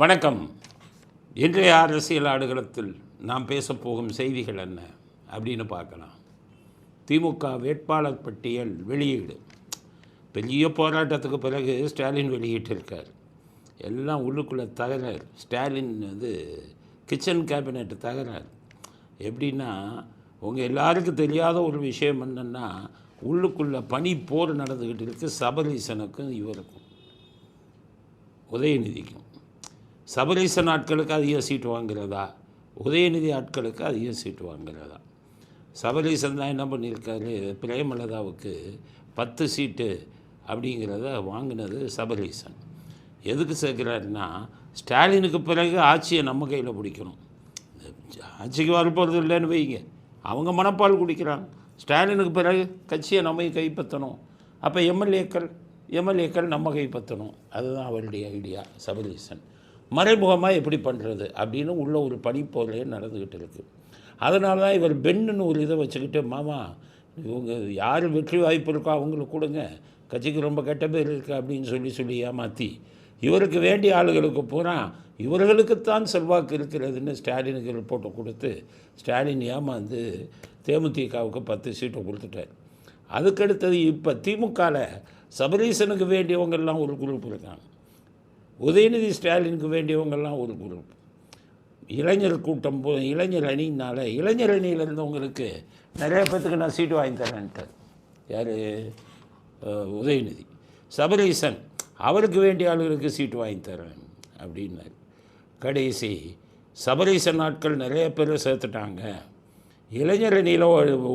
வணக்கம். இன்றைய அரசியல் ஆடுகளத்தில் நாம் பேசப்போகும் செய்திகள் என்ன அப்படின்னு பார்க்கலாம். திமுக வேட்பாளர் பட்டியல் வெளியீடு. பெரிய போராட்டத்துக்கு பிறகு ஸ்டாலின் வெளியிட்டிருக்கார். எல்லாம் உள்ளுக்குள்ளே தகராறு. ஸ்டாலின் கிச்சன் கேபினெட் தகராறு. எப்படின்னா, உங்கள் எல்லாருக்கும் தெரியாத ஒரு விஷயம் என்னென்னா, உள்ளுக்குள்ளே பனி போர் நடந்துக்கிட்டு இருக்குது சபரீசனுக்கும் இவருக்கும் உதயநிதிக்கும். சபரீசன் ஆட்களுக்கு அதிக சீட்டு வாங்கிறதா, உதயநிதி ஆட்களுக்கு அதிக சீட்டு வாங்கிறதா? சபரீசன் தான் என்ன பண்ணியிருக்காரு, பிரேமலதாவுக்கு 10 சீட்டு அப்படிங்கிறத வாங்கினது சபரீசன். எதுக்கு சேர்க்குறாருன்னா, ஸ்டாலினுக்கு பிறகு ஆட்சியை நம்ம கையில் பிடிக்கணும். ஆட்சிக்கு வரப்போகிறது இல்லைன்னு வைங்க, அவங்க மனப்பால் குடிக்கிறாங்க. ஸ்டாலினுக்கு பிறகு கட்சியை நம்ம கைப்பற்றணும். அப்போ எம்எல்ஏக்கள் நம்ம கைப்பற்றணும். அதுதான் அவருடைய ஐடியா. சபரீசன் மறைமுகமாக எப்படி பண்ணுறது அப்படின்னு உள்ள ஒரு பனிப்போலே நடந்துக்கிட்டு இருக்குது. அதனால தான் இவர் பெண்ணுன்னு ஒரு இதை வச்சுக்கிட்டு, மாமா இவங்க யார் வெற்றி வாய்ப்பு இருக்கோ அவங்களுக்கு கொடுங்க, கட்சிக்கு ரொம்ப கெட்ட பேர் இருக்குது அப்படின்னு சொல்லி ஏமாற்றி இவருக்கு வேண்டிய ஆளுகளுக்கு பூரா இவர்களுக்குத்தான் செல்வாக்கு இருக்கிறதுன்னு ஸ்டாலினுக்கு ரிப்போர்ட்டை கொடுத்து ஸ்டாலின் ஏமாந்து தேமுதிகவுக்கு 10 சீட்டை கொடுத்துட்டார். அதுக்கடுத்தது இப்போ திமுகவில் சபரீசனுக்கு வேண்டியவங்கெல்லாம் ஒரு குரூப் இருக்காங்க, உதயநிதி ஸ்டாலினுக்கு வேண்டியவங்கெல்லாம் ஒரு குரூப். இளைஞர் கூட்டம் இளைஞர் அணினால் இளைஞர் அணியில் இருந்தவங்களுக்கு நிறைய பேர்த்துக்கு நான் சீட்டு வாங்கி தரேன்ட்டார். யார்? உதயநிதி. சபரீசன் அவருக்கு வேண்டிய ஆளுகளுக்கு சீட்டு வாங்கி தரேன் அப்படின்னார். கடைசி சபரீசன் நாட்கள் நிறைய பேர் சேர்த்துட்டாங்க. இளைஞர் அணியில்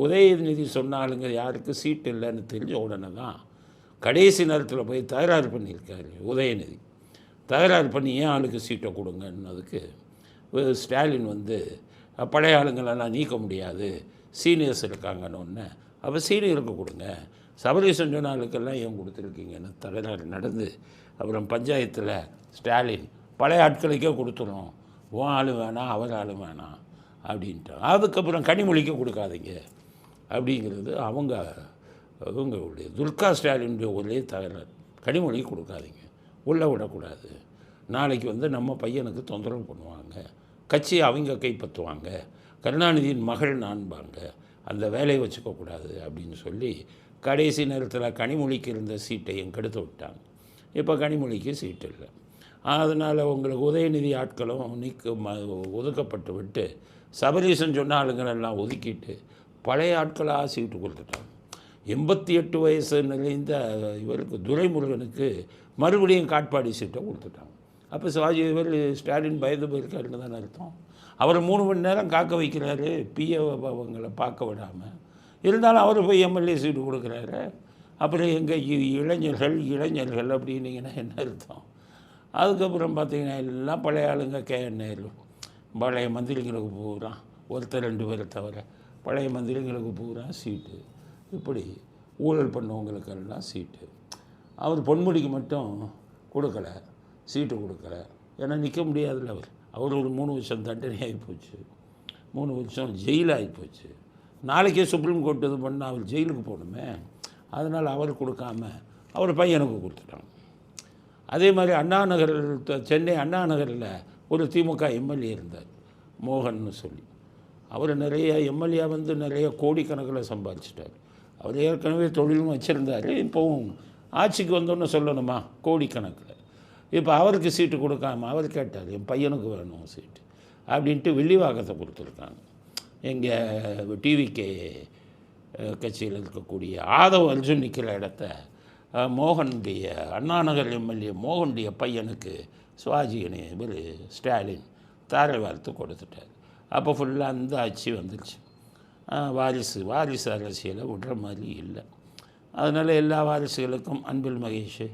உதயநிதி சொன்ன ஆளுங்க யாருக்கு சீட்டு இல்லைன்னு தெரிஞ்ச உடனே தான் கடைசி நேரத்தில் போய் தகராறு பண்ணியிருக்காரு உதயநிதி. தகராறு பண்ணி ஏன் ஆளுக்கு சீட்டை கொடுங்கன்னதுக்கு ஸ்டாலின் பழைய ஆளுங்களெல்லாம் நீக்க முடியாது, சீனியர்ஸ் இருக்காங்கன்னு ஒன்று. அப்போ சீனியருக்கு கொடுங்க, சபரீசன் சொன்ன ஆளுக்கெல்லாம் ஏன் கொடுத்துருக்கீங்கன்னு தகராறு நடந்து அப்புறம் பஞ்சாயத்தில் ஸ்டாலின் பழைய ஆட்களுக்கே கொடுத்துரும், உன் ஆள் வேணாம் அவர் ஆள் வேணாம் அப்படின்ட்டு. அதுக்கப்புறம் கனிமொழிக்க கொடுக்காதீங்க அப்படிங்கிறது அவங்களுடைய துர்கா ஸ்டாலினுடைய ஒரே தகராறு. கனிமொழிக்கு கொடுக்காதீங்க, உள்ளே விடக்கூடாது, நாளைக்கு நம்ம பையனுக்கு தொந்தரவு பண்ணுவாங்க, கட்சியை அவங்க கைப்பற்றுவாங்க, கருணாநிதியின் மகள் நான்பாங்க, அந்த வேலையை வச்சுக்கக்கூடாது அப்படின்னு சொல்லி கடைசி நேரத்தில் கனிமொழிக்கு இருந்த சீட்டையும் கெடுத்து விட்டாங்க. இப்போ கனிமொழிக்கு சீட்டு இல்லை. அதனால் உங்களுக்கு உதயநிதி ஆட்களும் ஒதுக்கப்பட்டு விட்டு சபரீசன் சொன்ன ஆளுங்களெல்லாம் ஒதுக்கிட்டு பழைய ஆட்களாக சீட்டு கொடுத்துட்டாங்க. 88 வயசு நிறைந்த இவருக்கு துரைமுருகனுக்கு மறுபடியும் காட்பாடி சீட்டை கொடுத்துட்டாங்க. அப்போ ஸ்டாலின் பயந்து போயிருக்காருன்னு தானே அர்த்தம். அவர் 3 மணி நேரம் காக்க வைக்கிறாரு, அவங்களை பார்க்க விடாமல். இருந்தாலும் அவர் போய் எம்எல்ஏ சீட்டு கொடுக்குறாரு. அப்புறம் எங்கள் இளைஞர்கள் அப்படின்னீங்கன்னா என்ன அர்த்தம்? அதுக்கப்புறம் பார்த்திங்கன்னா எல்லாம் பழைய ஆளுங்க. KN நேரு பழைய மந்திரிங்களுக்கு பூரா, ஒருத்தர் 2 பேரை தவிர பழைய மந்திரிங்களுக்கு பூரா சீட்டு. இப்படி ஊழல் பண்ணவங்களுக்கெல்லாம் சீட்டு. அவர் பொன்முடிக்கு மட்டும் கொடுக்கல, சீட்டு கொடுக்கல. ஏன்னா நிற்க முடியாதுல்ல. அவர் ஒரு 3 வருஷம் தண்டனை ஆகிப்போச்சு, 3 வருஷம் ஜெயில் ஆகிப்போச்சு. நாளைக்கே சுப்ரீம் கோர்ட் இது பண்ணால் அவர் ஜெயிலுக்கு போகணுமே. அதனால் அவர் கொடுக்காம அவர் பையனுக்கு கொடுத்துட்டாங்க. அதே மாதிரி சென்னை அண்ணா நகரில் ஒரு திமுக எம்எல்ஏ இருந்தார், மோகன்னு சொல்லி. அவர் நிறைய எம்எல்ஏ நிறைய கோடிக்கணக்கில் சம்பாதிச்சிட்டார். அவர் ஏற்கனவே தொழிலும் வச்சுருந்தார். இப்போவும் ஆட்சிக்கு வந்தோன்னு சொல்லணுமா, கோடிக்கணக்கில். இப்போ அவருக்கு சீட்டு கொடுக்காம அவர் கேட்டார், என் பையனுக்கு வேணும் சீட்டு அப்படின்ட்டு வில்லிவாக்கத்தை கொடுத்துருக்காங்க. எங்கள் டிவிகே கட்சியில் இருக்கக்கூடிய ஆதவ் அர்ஜுன் நிற்கிற இடத்த மோகனுடைய அண்ணாநகர் எம்எல்ஏ மோகனுடைய பையனுக்கு சுவாஜியனை இவர் ஸ்டாலின் தாரை வார்த்து கொடுத்துட்டார். அப்போ ஃபுல்லாக அந்த ஆட்சி வந்துடுச்சு. வாரிசு அரசியலை விடுற மாதிரி இல்லை. அதனால் எல்லா வாரிசுகளுக்கும் அன்பில் மகேஷ்,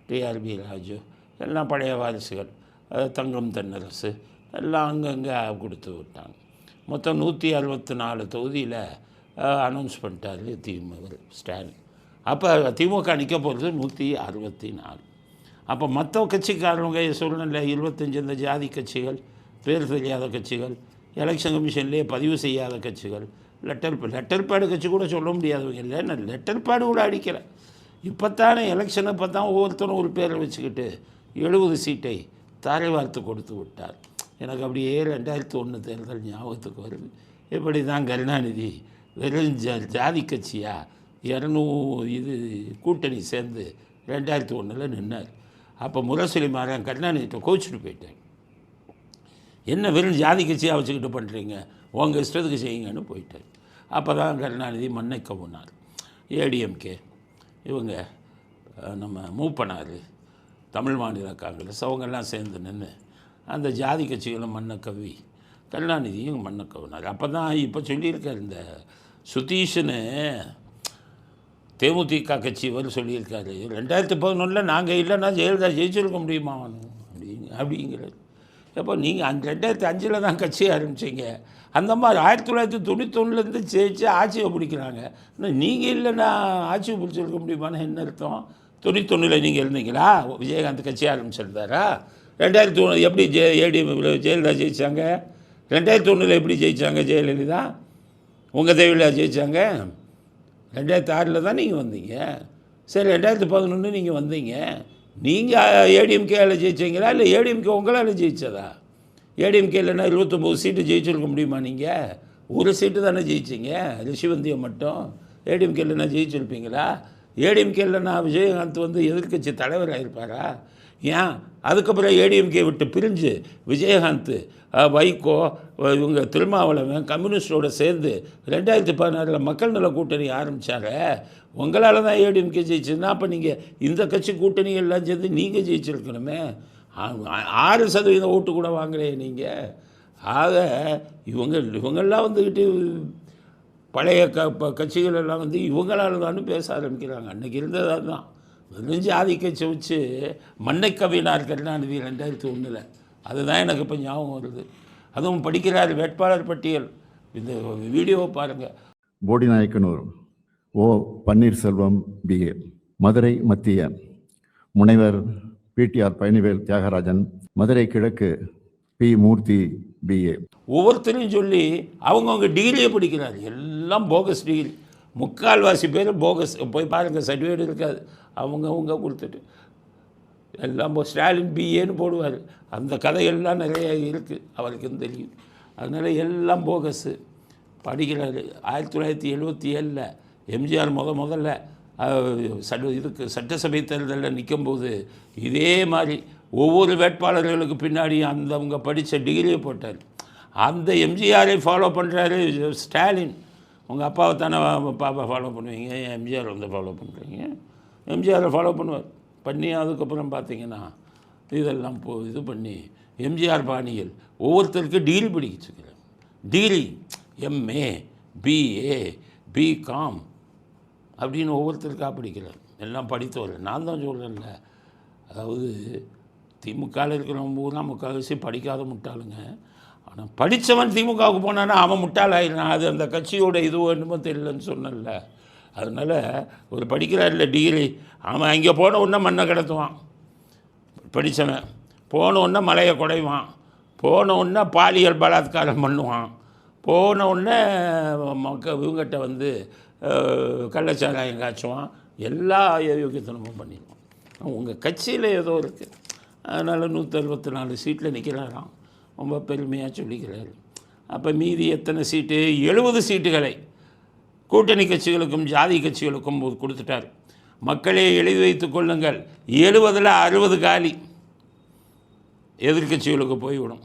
டிஆர்பி ராஜு எல்லாம் பழைய வாரிசுகள், தங்கம் தென்னரசு எல்லாம் அங்கங்கே கொடுத்து விட்டாங்க. மொத்தம் 164 தொகுதியில் அனௌன்ஸ் பண்ணிட்டார் ஸ்டாலின். அப்போ திமுக நிற்க போகிறது 164. அப்போ மற்ற கட்சிக்காரவங்க சொல்லணும்ல, 25 இந்த ஜாதி கட்சிகள், பேர் தெரியாத கட்சிகள், எலெக்ஷன் கமிஷன்லேயே பதிவு செய்யாத கட்சிகள், லெட்டர் பேடு கட்சி கூட சொல்ல முடியாதவங்க இல்லை. நான் லெட்டர் பேடு கூட அடிக்கலை. இப்போ தானே எலெக்ஷனை இப்போ தான் ஒவ்வொருத்தரும் ஒரு பேரை வச்சுக்கிட்டு 70 சீட்டை தாரை வார்த்து கொடுத்து விட்டார். எனக்கு அப்படியே 2001 தேர்தல் ஞாபகத்துக்கு வருது. இப்படி தான் கருணாநிதி வெறும் ஜாதி கட்சியா 200 கூட்டணி சேர்ந்து 2001 நின்னார். அப்போ முரசொலி மாறன் கருணாநிதிட்ட கோச்சிட்டு போயிட்டார். என்ன வெறும் ஜாதி கட்சியாக வச்சுக்கிட்டு பண்ணுறீங்க, உங்கள் இஷ்டத்துக்கு செய்யுங்கன்னு போயிட்டார். அப்போ தான் கருணாநிதி மண்ணை கவுனார். ஏடிஎம்கே இவங்க நம்ம மூப்பனார், தமிழ் மாநில காங்கிரஸ் அவங்கெல்லாம் சேர்ந்து நின்று அந்த ஜாதி கட்சிகளை மண்ணை கவ்வி கருணாநிதியும் மண்ணை கவினார். அப்போ தான் இப்போ சொல்லியிருக்கார் இந்த சுதீஷனு தேமுதிக கட்சி இவர் சொல்லியிருக்காரு, 2011 நாங்கள் இல்லைன்னா ஜெயலலிதா ஜெயிச்சிருக்க முடியுமா அப்படிங்கிறார். அப்போ நீங்கள் அந்த 2005 தான் கட்சி ஆரம்பிச்சிங்க, அந்த மாதிரி 1991 ஜெயிச்சு ஆட்சியை பிடிக்கிறாங்க. இன்னும் நீங்கள் இல்லைன்னா ஆட்சியை பிடிச்சிருக்க முடியுமான்னு என்ன அர்த்தம்? 91 நீங்கள் இருந்தீங்களா? விஜயகாந்த் கட்சி ஆரம்பிச்சிருந்தாரா? 2001 எப்படி ஜெயலலிதா ஜெயித்தாங்க? 2001 எப்படி ஜெயித்தாங்க ஜெயலலிதா? உங்கள் தேவையில்லா ஜெயித்தாங்க. 2006 தான் நீங்கள் வந்தீங்க. சரி, 2011 நீங்கள் வந்தீங்க. நீங்கள் ஏடிஎம்கேவில் ஜெயிச்சிங்களா இல்லை ஏடிஎம்கே உங்களால் ஜெயிச்சதா? ஏடிஎம்கே இல்லைன்னா 29 சீட்டு ஜெயிச்சிருக்க முடியுமா? நீங்கள் ஒரு சீட்டு தானே ஜெயிச்சிங்க, ரிஷிவந்தியை மட்டும். ஏடிஎம்கே இல்லைன்னா ஜெயிச்சிருப்பீங்களா? ஏடிஎம்கே இல்லைன்னா விஜயகாந்த் எதிர்க்கட்சி தலைவராக இருப்பாரா? ஏன் அதுக்கப்புறம் ஏடிஎம்கே விட்டு பிரிஞ்சு விஜயகாந்த், வைகோ, இவங்க திருமாவளவன் கம்யூனிஸ்டோடு சேர்ந்து 2016 மக்கள் நல கூட்டணி ஆரம்பித்தார. உங்களால் தான் ஏடிஎம்கே ஜெயிச்சுன்னா அப்போ நீங்கள் இந்த கட்சி கூட்டணி எல்லாம் சேர்ந்து நீங்கள் ஜெயிச்சிருக்கணுமே. 6% ஓட்டு கூட வாங்கலையே நீங்கள். ஆக இவங்கெல்லாம் வந்துக்கிட்டு பழைய கட்சிகள் எல்லாம் இவங்களால் தான் பேச ஆரம்பிக்கிறாங்க. அன்றைக்கி இருந்ததாக தான் வெறும் ஜாதி கட்சி வச்சு மண்ணை கவினார் கருணாநிதி 2001. அதுதான் எனக்கு இப்போ ஞாபகம் வருது. அதுவும் படிக்கிறார் வேட்பாளர் பட்டியல். இந்த வீடியோவை பாருங்கள். போடிநாயக்கனூர் ஓ பன்னீர்செல்வம் பிஏ, மதுரை மத்திய முனைவர் பிடிஆர் பழனிவேல் தியாகராஜன், மதுரை கிழக்கு பி மூர்த்தி பிஏ. ஒவ்வொருத்தரையும் சொல்லி அவங்கவுங்க டிகிரியை படிக்கிறார். எல்லாம் போகஸ் டிகிரி, முக்கால்வாசி பேர் போகஸ். போய் பாருங்கள், சர்டிஃபிகேட் இருக்காது, அவங்க கொடுத்துட்டு எல்லாம் ஸ்டாலின் பிஏன்னு போடுவார். அந்த கதையெல்லாம் நிறைய இருக்குது, அவருக்கும் தெரியும். அதனால் எல்லாம் போகஸு படிக்கிறாரு. 1977 எம்ஜிஆர் முதல்ல சட்டசபை தேர்தலில் நிற்கும்போது இதே மாதிரி ஒவ்வொரு வேட்பாளர்களுக்கு பின்னாடி அவங்க படித்த டிகிரியை போட்டார். அந்த எம்ஜிஆரை ஃபாலோ பண்ணுறாரு ஸ்டாலின். உங்கள் அப்பாவை தானே பாப்பா ஃபாலோ பண்ணுவீங்க, எம்ஜிஆர் ஃபாலோ பண்ணுறீங்க. எம்ஜிஆரை ஃபாலோ பண்ணி அதுக்கப்புறம் பார்த்தீங்கன்னா இதெல்லாம் இது பண்ணி எம்ஜிஆர் பாணியில் ஒவ்வொருத்தருக்கு டிகிரி படிச்சுக்கிறேன். டிகிரி எம்ஏ, பிஏ, பிகாம் அப்படின்னு ஒவ்வொருத்தருக்காக படிக்கிறேன். எல்லாம் படித்தவர். நான் தான் சொல்கிறேன்ல, அதாவது திமுகவில் இருக்கிறவங்க பூரா முக்கால்வாசி படிக்காத முட்டாளுங்க. ஆனால் படித்தவன் திமுகவுக்கு போனான்னா அவன் முட்டாளாயிடுறான். அது அந்த கட்சியோட இது என்னமோ தெரியலன்னு சொன்னல. அதனால் ஒரு படிக்கிறார்ல டிகிரி, அவன் அங்கே போன உடனே மண்ணை கடத்துவான். படித்தவன் போன உடனே மலையை குடைவான், போன உடனே பாலியல் பலாத்காரம் பண்ணுவான், போன உடனே இவங்ககிட்ட கள்ளச்சாராயம் காய்ச்சுவான், எல்லா யோகியத்தனமும் பண்ணிடுவான். உங்கள் கட்சியில் ஏதோ இருக்குது. அதனால் 164 சீட்டில் நிற்கிறாராம், ரொம்ப பெருமையாக சொல்லிக்கிறாரு. அப்போ மீதி எத்தனை சீட்டு? 70 சீட்டுகளை கூட்டணி கட்சிகளுக்கும் ஜாதி கட்சிகளுக்கும் கொடுத்துட்டார். மக்களே எழுதி வைத்து கொள்ளுங்கள், 70ல் 60 காலி எதிர்கட்சிகளுக்கு போய்விடும்,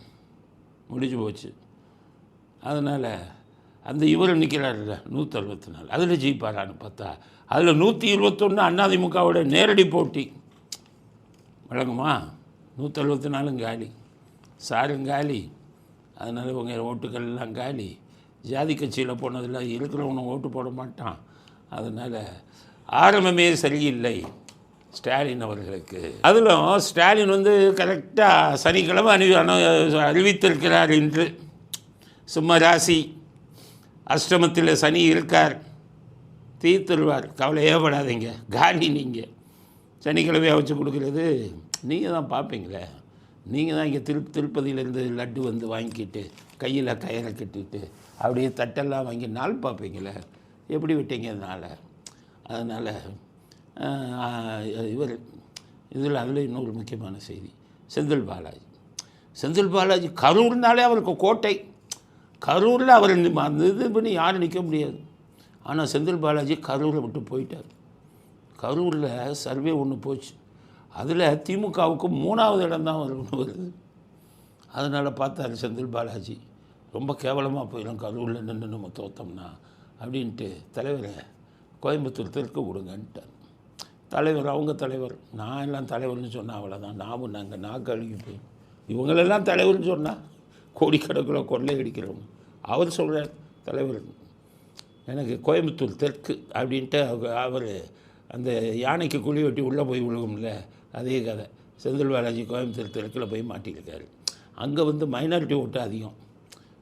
முடிஞ்சு போச்சு. அதனால் அந்த இவர் நிற்கிறார்ல 164, அதில் ஜெயிப்பாரான்னு பார்த்தா அதில் 121 அதிமுகவோட நேரடி போட்டி வழங்குமா? 164 காலி, சாரும் காலி. அதனால் உங்கள் ஓட்டுக்கள்லாம் காலி. ஜாதி கட்சியில் போனதில் இருக்கிறவனும் ஓட்டு போட மாட்டான். அதனால் ஆரம்பமே சரியில்லை ஸ்டாலின் அவர்களுக்கு. அதிலும் ஸ்டாலின் கரெக்டாக சனிக்கிழமை அறிவித்திருக்கிறார் என்று. சிம்ம ராசி, அஷ்டமத்தில் சனி இருக்கார், தீர்த்துருவார், கவலையே படாதீங்க. காலி நீங்கள் சனிக்கிழமையாக வச்சு கொடுக்குறது நீங்கள் தான் பார்ப்பீங்களே. நீங்கள் தான் இங்கே திருப்பதியிலேருந்து லட்டு வாங்கிக்கிட்டு கையில் கயிறை கட்டிட்டு அப்படியே தட்டெல்லாம் வாங்கி நாள் பார்ப்பீங்களே, எப்படி விட்டீங்க அதனால். அதனால் இதில் அதில் இன்னொரு முக்கியமான செய்தி, செந்தில் பாலாஜி செந்தில் பாலாஜி கரூர்னாலே அவருக்கு கோட்டை. கரூரில் அவர் அந்த இது பண்ணி யாரும் நிற்க முடியாது. ஆனால் செந்தில் பாலாஜி கரூரை விட்டு போயிட்டார். கரூரில் சர்வே ஒன்று போச்சு. அதில் திமுகவுக்கு 3வது இடம் தான் வருது. அதனால் பார்த்தாரு செந்தில் பாலாஜி, ரொம்ப கேவலமாக போயிடும் கரூரில் நின்று நம்ம தோற்றோம்னா அப்படின்ட்டு தலைவரை கோயம்புத்தூர் தெற்கு விடுங்கன்ட்டார். தலைவர் அவங்க தலைவர், நான் எல்லாம் தலைவர்னு சொன்னால் அவ்வளோதான், நாங்கள் நாக்கு அழுகி போய் இவங்களெல்லாம் தலைவர்னு சொன்னால் கோடிக்கணக்கில் கொள்ளை அடிக்கிறவங்க. அவர் சொல்கிறார் தலைவர் எனக்கு கோயம்புத்தூர் தெற்கு அப்படின்ட்டு அவர் அந்த யானைக்கு குழி வெட்டி உள்ளே போய் விழுகும்ல, அதே கதை. செந்தில் பாலாஜி கோயம்புத்தூர் தெற்கில் போய் மாட்டியிருக்காரு. அங்கே வந்து மைனாரிட்டி ஓட்டு அதிகம்,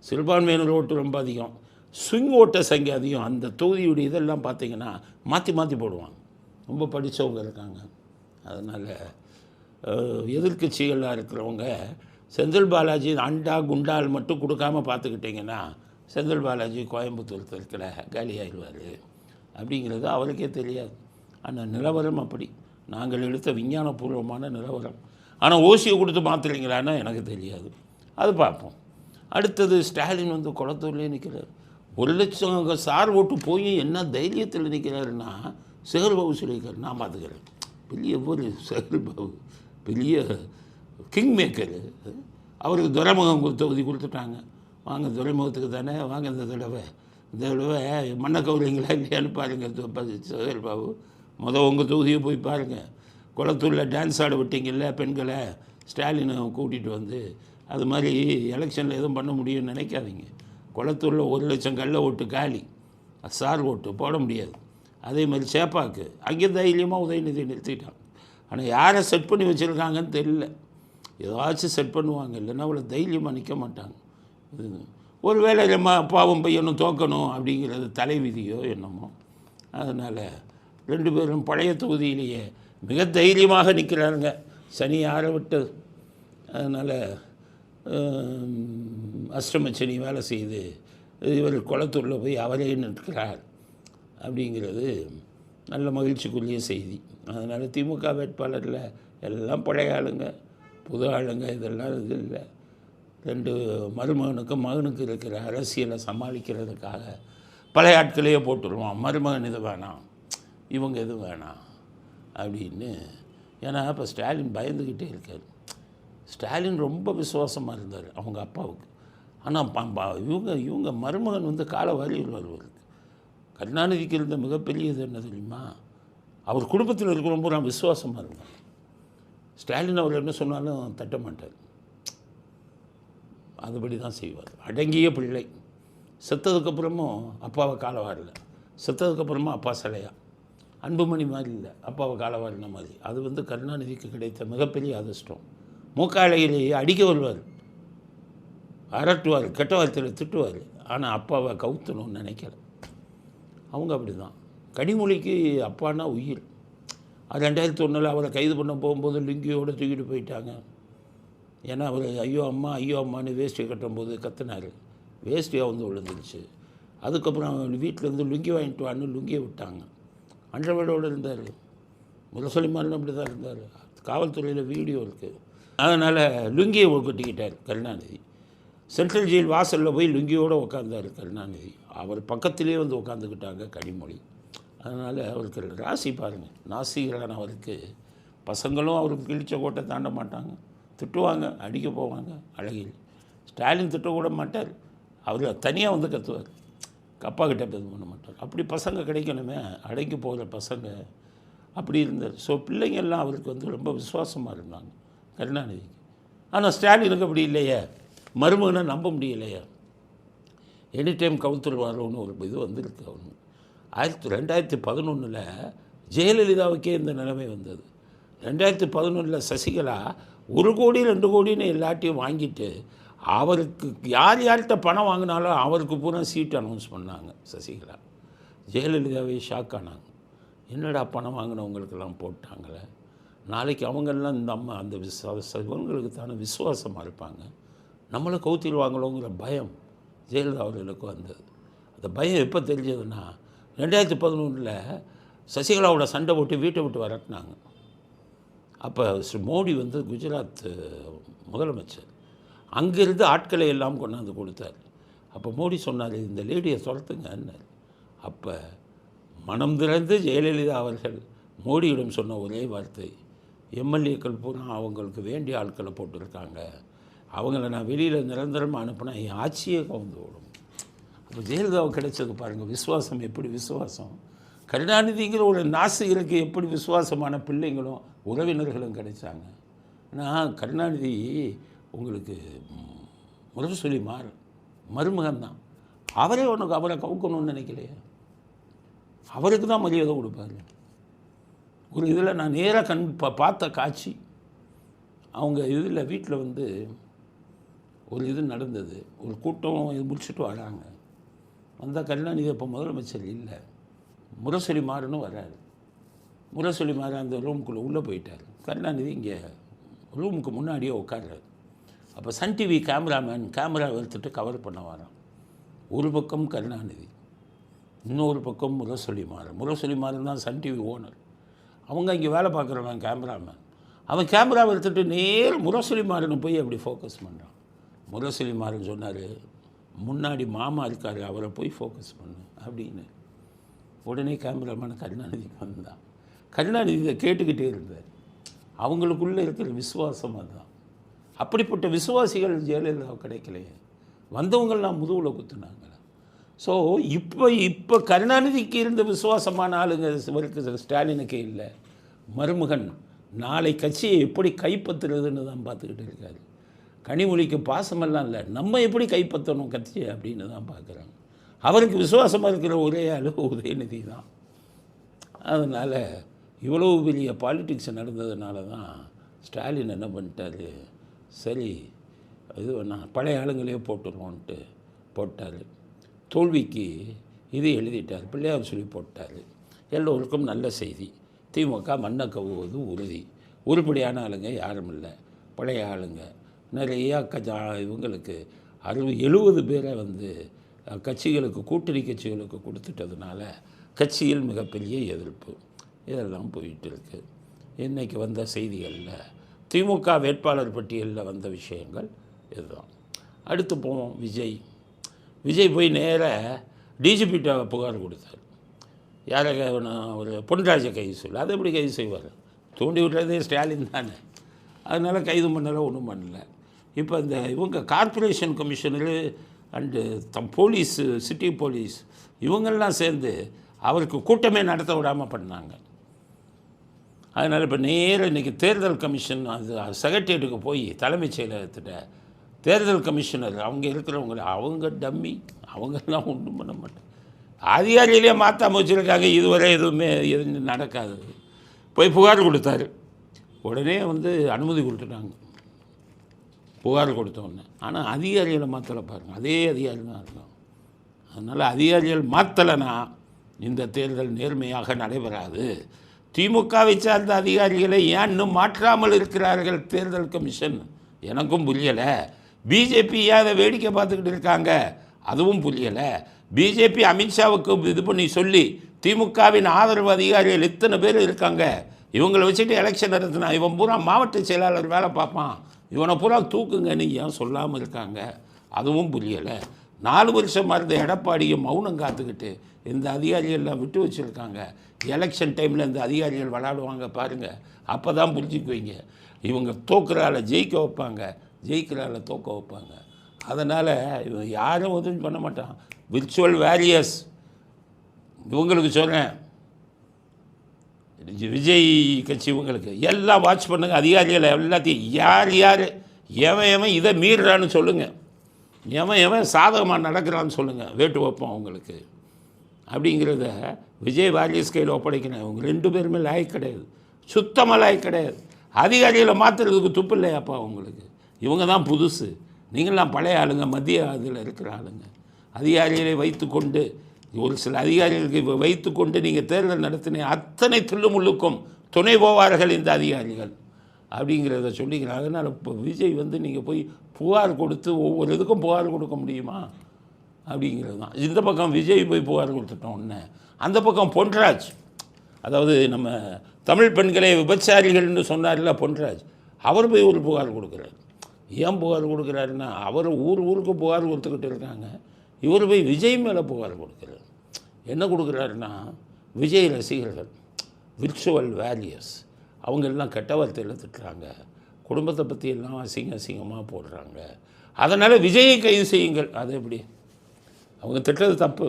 சிறுபான்மையினர் ஓட்டு ரொம்ப அதிகம், ஸ்விங் ஓட்டை சங்கி அதிகம். அந்த தொகுதியுடைய இதெல்லாம் பார்த்திங்கன்னா மாற்றி மாற்றி போடுவாங்க. ரொம்ப படித்தவங்க இருக்காங்க. அதனால் எதிர்க்கட்சிகளாக இருக்கிறவங்க செந்தில் பாலாஜி அண்டா குண்டால் மட்டும் கொடுக்காமல் பார்த்துக்கிட்டிங்கன்னா செந்தில் பாலாஜி கோயம்புத்தூர் தெற்கில் காலியாகிடுவார் அப்படிங்கிறது அவருக்கே தெரியாது. ஆனால் நிலவரம் அப்படி, நாங்கள் எடுத்த விஞ்ஞானபூர்வமான நிலவரம். ஆனால் ஓசியை கொடுத்து மாற்றுறீங்களான்னா எனக்கு தெரியாது, அது பார்ப்போம். அடுத்தது ஸ்டாலின் வந்து குளத்தூர்லேயே நிற்கிறார். 1 லட்சம் சார் ஓட்டு போய் என்ன தைரியத்தில் நிற்கிறாருன்னா சேகர்பாபு சொல்லியிருக்காரு, நான் பார்த்துக்கிறேன். பெரிய ஒரு சேகர்பாபு பெரிய கிங் மேக்கரு. அவருக்கு துறைமுகம் தொகுதி கொடுத்துட்டாங்க. வாங்க துறைமுகத்துக்கு தானே வாங்க, இந்த தடவை மண்ணை கவுரிங்களா இல்லையான்னு பாருங்கள் சேகர்பாபு. உங்கள் தொகுதியை போய் பாருங்கள். குளத்தூரில் டான்ஸ் ஆட விட்டீங்கல்ல பெண்களை, ஸ்டாலினை கூட்டிகிட்டு வந்து அது மாதிரி எலெக்ஷனில் எதுவும் பண்ண முடியும்னு நினைக்காதீங்க. குளத்தூரில் 1 லட்சம் கள்ள ஓட்டு காலி, சார் ஓட்டு போட முடியாது. அதே மாதிரி சேப்பாக்கு அங்கே தைரியமாக உதயநிதி நிறுத்திட்டாங்க. ஆனால் யாரை செட் பண்ணி வச்சுருக்காங்கன்னு தெரியல. ஏதாச்சும் செட் பண்ணுவாங்க, இல்லைன்னா அவ்வளோ தைரியமாக நிற்க மாட்டாங்க. ஒரு வேளை நம்ம அப்பாவும் பையனும் தோக்கணும் அப்படிங்கிறது தலைவிதியோ என்னமோ. அதனால் 2 பேரும் பழைய தொகுதியிலேயே மிக தைரியமாக நிற்கிறாருங்க. சனி ஆற விட்டது. அதனால் அஷ்டமச்சனி வேலை செய்து இவர் குளத்தூரில் போய் அவரே நிற்கிறார் அப்படிங்கிறது நல்ல மகிழ்ச்சிக்குரிய செய்தி. அதனால் திமுக வேட்பாளரில் எல்லாம் பழைய ஆளுங்க, புது ஆளுங்க, இதெல்லாம் இது இல்லை. 2 மருமகனுக்கும் மகனுக்கு இருக்கிற அரசியலை சமாளிக்கிறதுக்காக பழைய ஆட்களையே போட்டுருவோம். மருமகன் இது வேணாம், இவங்க எது வேணாம் அப்படின்னு. ஏன்னா இப்போ ஸ்டாலின் பயந்துக்கிட்டே இருக்கார். ஸ்டாலின் ரொம்ப விசுவாசமாக இருந்தார் அவங்க அப்பாவுக்கு. ஆனால் இவங்க மருமகன் வந்து காலை வாரியில் வருவார். கருணாநிதிக்கு இருந்த மிகப்பெரியது என்ன தெரியுமா, அவர் குடும்பத்தில் இருக்கிறவங்க நான் விசுவாசமாக இருந்தார். ஸ்டாலின் அவர் என்ன சொன்னாலும் தட்ட மாட்டார், அதுபடி தான் செய்வார். அடங்கிய பிள்ளை. செத்ததுக்கப்புறமும் அப்பாவை காலை வாரல, செத்ததுக்கப்புறமா அப்பா சிலையா, அன்புமணி மாதிரி இல்லை, அப்பாவை காலை வாரின மாதிரி. அது வந்து கருணாநிதிக்கு கிடைத்த மிகப்பெரிய அதிர்ஷ்டம். மூக்காலையிலேயே அடிக்க வருவார், அரட்டுவார், கெட்ட வார்த்தையில் திட்டுவார். ஆனால் அப்பாவை கவுத்தணும்னு நினைக்கல. அவங்க அப்படி தான். கனிமொழிக்கு அப்பானா உயிர். அது 2001 அவரை கைது பண்ண போகும்போது லுங்கியோடு தூக்கிட்டு போயிட்டாங்க. ஏன்னா அவர் ஐயோ அம்மா ஐயோ அம்மானு வேஷ்டி கட்டும்போது கத்துனார், வேஷ்டியாக வந்து விழுந்துருச்சு. அதுக்கப்புறம் வீட்டிலேருந்து லுங்கி வாங்கிட்டு வான்னு லுங்கியை விட்டாங்க. அண்டர்வேர்டோடு இருந்தார். முரசொலிமாரிலும் அப்படி தான் இருந்தார். காவல்துறையில் வீடியோ இருக்குது. அதனால் லுங்கியை கட்டிக்கிட்டார் கருணாநிதி. சென்ட்ரல் ஜெயில் வாசலில் போய் லுங்கியோடு உட்காந்தார் கருணாநிதி. அவர் பக்கத்திலே வந்து உட்காந்துக்கிட்டாங்க கனிமொழி. அதனால் அவருக்கு ராசி பாருங்கள். நாசிகரான அவருக்கு பசங்களும் அவருக்கு கிழிச்ச கோட்டை தாண்ட மாட்டாங்க, திட்டுவாங்க, அடிக்க போவாங்க. அழகில் ஸ்டாலின் திட்டக்கூட மாட்டார், அவர் தனியாக வந்து கத்துவார், அப்பா கிட்ட இது பண்ண மாட்டார். அப்படி பசங்க கிடைக்கணுமே, அடங்கி போகிற பசங்க அப்படி இருந்தார். ஸோ பிள்ளைங்கள்லாம் அவருக்கு வந்து ரொம்ப விசுவாசமாக இருந்தாங்க கருணாநிதிக்கு. ஆனால் ஸ்டாலினுக்கு அப்படி இல்லையே, மருமகனை நம்ப முடியலையே. எனி டைம் கவுத்துருவாரோன்னு ஒரு இது வந்திருக்கு. அவனு 2011 ஜெயலலிதாவுக்கே இந்த நிலைமை வந்தது. 2011 சசிகலா 1 கோடி 2 கோடின்னு எல்லாத்தையும் வாங்கிட்டு அவருக்கு யார்கிட்ட பணம் வாங்கினாலும் அவருக்கு பூரா சீட் அனௌன்ஸ் பண்ணாங்க சசிகலா. ஜெயலலிதாவே ஷாக் ஆனாங்க. என்னடா பணம் வாங்கினவங்களுக்கெல்லாம் போட்டாங்களே, நாளைக்கு அவங்கெல்லாம் இந்த அம்மா அந்த இவங்களுக்கு தானே விசுவாசமாக இருப்பாங்க, நம்மளை கவுத்திடுவாங்களோங்கிற பயம் ஜெயலலிதா அவர்களுக்கு வந்தது. அந்த பயம் எப்போ தெரிஞ்சதுன்னா 2011 சசிகலாவோட சண்டை போட்டு வீட்டை விட்டு வரட்டினாங்க. அப்போ மோடி வந்து குஜராத் முதலமைச்சர். அங்கிருந்து ஆட்களை எல்லாம் கொண்டாந்து கொடுத்தார். அப்போ மோடி சொன்னார், இந்த லேடியை துரத்துங்கன்னார். அப்போ மனம் திறந்து ஜெயலலிதா அவர்கள் மோடியிடம் சொன்ன ஒரே வார்த்தை, எம்எல்ஏக்கள் பூரா அவங்களுக்கு வேண்டிய ஆட்களை போட்டிருக்காங்க, அவங்கள நான் வெளியில் நிரந்தரமாக அனுப்புனா என் ஆட்சியே கவுந்து விடும். அப்போ ஜெயலலிதாவுக்கு கிடைச்சது பாருங்கள் விசுவாசம். எப்படி விசுவாசம்! கருணாநிதிங்கிற ஒரு நாசிகருக்கு எப்படி விசுவாசமான பிள்ளைங்களும் உறவினர்களும் கிடைச்சாங்க. ஆனால் கருணாநிதி உங்களுக்கு முரசொலி மருமகன் தான். அவரே உனக்கு அவரை கவுக்கணும்னு நினைக்கலையே, அவருக்கு தான் மரியாதை கொடுப்பாரு. ஒரு இதில் நான் நேராக பார்த்த காட்சி, அவங்க இதில் வீட்டில் வந்து ஒரு இது நடந்தது, ஒரு கூட்டம் இது முடிச்சுட்டு வராங்க. வந்தால் கருணாநிதி அப்போ முதலமைச்சர் இல்லை, முரசொலி மாறன்னு வர்றாரு. முரசொலி மாற அந்த ரூமுக்குள்ளே உள்ளே போயிட்டார். கருணாநிதி இங்கே ரூமுக்கு முன்னாடியே உட்கார்றாரு. அப்போ சன் டிவி கேமராமேன் கேமரா எடுத்துட்டு கவர் பண்ண வரான். ஒரு பக்கம் கருணாநிதி, இன்னொரு பக்கம் முரசொலி மாறன் தான் சன் டிவி ஓனர். அவங்க இங்கே வேலை பார்க்குறவன் கேமராமேன். அவன் கேமராவை எடுத்துகிட்டு நேர் முரசொலி மாறனை போய் அப்படி ஃபோக்கஸ் பண்ணுறான். முரசொலி மாறன் சொன்னார், முன்னாடி மாமா இருக்கார், அவரை போய் ஃபோக்கஸ் பண்ணு அப்படின்னு. உடனே கேமராமேன் கருணாநிதிக்கு வந்தான். கருணாநிதி இதை கேட்டுக்கிட்டே இருந்தார். அவங்களுக்குள்ளே இருக்கிற விசுவாசம் அதுதான். அப்படிப்பட்ட விசுவாசிகள் ஜெயலலிதா கிடைக்கலையே, வந்தவங்கள்லாம் முதுகில் குத்துனாங்க. ஸோ இப்போ கருணாநிதிக்கு இருந்த விசுவாசமான ஆளுங்க இவருக்கு ஸ்டாலினுக்கே இல்லை. மருமகன் நாளை கட்சியை எப்படி கைப்பற்றுறதுன்னு தான் பார்த்துக்கிட்டு இருக்காரு. கனிமொழிக்கு பாசமெல்லாம் இல்லை, நம்ம எப்படி கைப்பற்றணும் கட்சியை அப்படின்னு தான் பார்க்குறாங்க. அவருக்கு விசுவாசமாக இருக்கிற ஒரே ஆள் உதயநிதி தான். அதனால் இவ்வளோ பெரிய பாலிட்டிக்ஸ் நடந்ததுனால தான் ஸ்டாலின் என்ன பண்ணிட்டார், சரி இது வேணாம் பழைய ஆளுங்களே போட்டுருவோன்ட்டு போட்டார். தோல்விக்கு இது எழுதிட்டார், பிள்ளையார் சொல்லி போட்டார். எல்லோருக்கும் நல்ல செய்தி, திமுக மண்ணை கவுவது உறுதி, உருப்படியான ஆளுங்க யாரும் இல்லை, பழைய ஆளுங்க நிறையா இவங்களுக்கு 60-70 பேரை வந்து கட்சிகளுக்கு கூட்டணி கட்சிகளுக்கு கொடுத்துட்டதுனால கட்சியில் மிகப்பெரிய எதிர்ப்பு இதெல்லாம் போயிட்டு இருக்குது. இன்றைக்கி வந்த செய்திகளில் திமுக வேட்பாளர் பட்டியலில் வந்த விஷயங்கள் இதுதான். அடுத்து போவோம். விஜய் போய் நேராக டிஜிபிட்ட புகார் கொடுத்தார். யாரை ஒரு பொன்ராஜை கைது செய்யல. அதை எப்படி கைது செய்வார்? தூண்டி விட்டுறதே ஸ்டாலின் தானே. அதனால் கைது பண்ணலை, ஒன்றும் பண்ணலை. இப்போ இந்த இவங்க corporation commissioner and police, city police இவங்கெல்லாம் சேர்ந்து அவருக்கு கூட்டமே நடத்த விடாமல் பண்ணாங்க. அதனால் இப்போ நேராக இன்றைக்கி தேர்தல் கமிஷன் அது செக்ரட்டரியேட்டுக்கு போய் தலைமைச் செயலகத்திட்ட தேர்தல் கமிஷனர் அவங்க இருக்கிறவங்க அவங்க டம்மி, அவங்கெல்லாம் ஒன்றும் பண்ண மாட்டாங்க. அதிகாரியிலே மாற்றாம வச்சுருக்காங்க. இதுவரை எதுவும் நடக்காது. போய் புகார் கொடுத்தாரு. உடனே வந்து அனுமதி கொடுத்துட்டாங்க புகார் கொடுத்தோடனே. ஆனால் அதிகாரிகளை மாற்றலை பாருங்கள், அதே அதிகாரி தான் இருக்கும். அதனால் அதிகாரிகள் மாற்றலைன்னா இந்த தேர்தல் நேர்மையாக நடைபெறாது. திமுகவை சார்ந்த அதிகாரிகளை ஏன் இன்னும் மாற்றாமல் இருக்கிறார்கள் தேர்தல் கமிஷன் எனக்கும் புரியலை. பிஜேபி ஏன் அதை வேடிக்கை பார்த்துக்கிட்டு இருக்காங்க அதுவும் புரியலை. பிஜேபி அமித்ஷாவுக்கு இது பண்ணி சொல்லி திமுகவின் ஆதரவு அதிகாரிகள் இத்தனை பேர் இருக்காங்க, இவங்களை வச்சுட்டு எலெக்ஷன் நடத்தினா இவன் பூரா மாவட்ட செயலாளர் வேலை பார்ப்பான், இவனை பூரா தூக்குங்கன்னு ஏன் சொல்லாமல் இருக்காங்க அதுவும் புரியலை. 4 வருஷமாக இருந்த எடப்பாடியும் மௌனம் காத்துக்கிட்டு இந்த அதிகாரிகள்லாம் விட்டு வச்சுருக்காங்க. எலெக்ஷன் டைமில் இந்த அதிகாரிகள் விளாடுவாங்க பாருங்கள், அப்போ தான் புரிஞ்சுக்குவீங்க. இவங்க தோக்குறால ஜெயிக்க வைப்பாங்க, ஜெயிக்கிறால தோக்க வைப்பாங்க. அதனால் இவன் யாரும் உதவி பண்ண மாட்டான். விர்ச்சுவல் வேரியர்ஸ் இவங்களுக்கு சொல்கிறேன், விஜய் கட்சி இவங்களுக்கு எல்லாம் வாட்ச் பண்ணுங்கள். அதிகாரிகளை எல்லாத்தையும் யார் எவன் இதை மீறுறான்னு சொல்லுங்கள், எவன் சாதகமாக நடக்கிறான்னு சொல்லுங்கள், வேட்டு வைப்போம் அவங்களுக்கு அப்படிங்கிறத விஜய் வாரியர்ஸ் கையில் ஒப்படைக்கணும். இவங்க 2 பேருமே லாய்க்கு கிடையாது, சுத்தமாக லாய்க்கு கிடையாது. அதிகாரிகளை மாற்றுறதுக்கு துப்பு இல்லையாப்பா அவங்களுக்கு. இவங்க தான் புதுசு, நீங்களாம் பழைய ஆளுங்க, மத்திய இதில் இருக்கிற ஆளுங்க. அதிகாரிகளை வைத்துக்கொண்டு ஒரு சில அதிகாரிகளுக்கு வைத்துக்கொண்டு நீங்கள் தேர்தல் நடத்தின அத்தனை துள்ளுமுள்ளுக்கும் துணை போவார்கள் இந்த அதிகாரிகள் அப்படிங்கிறத சொல்லிக்கிறாங்க. அதனால் இப்போ விஜய் வந்து நீங்கள் போய் புகார் கொடுத்து ஒவ்வொரு இதுக்கும் புகார் கொடுக்க முடியுமா அப்படிங்கிறது தான். இந்த பக்கம் விஜய் போய் புகார் கொடுத்துட்டோன்னே அந்த பக்கம் பொன்ராஜ், அதாவது நம்ம தமிழ் பெண்களை விபச்சாரிகள்னு சொன்னார்ல பொன்ராஜ், அவர் போய் ஒரு புகார் கொடுக்குறாரு. ஏன் புகார் கொடுக்குறாருன்னா அவர் ஊருக்கு புகார் கொடுத்துக்கிட்டு இருக்காங்க. இவர் போய் விஜய் மேலே புகார் கொடுக்குறாரு. என்ன கொடுக்குறாருன்னா, விஜய் ரசிகர்கள் விர்ச்சுவல் வேரியர்ஸ் அவங்க எல்லாம் கெட்ட வார்த்தையில் திட்டுறாங்க, குடும்பத்தை பற்றி எல்லாம் அசிங்கமாக போடுறாங்க, அதனால் விஜயை கைது செய்யுங்கள். அது எப்படி? அவங்க திட்டது தப்பு.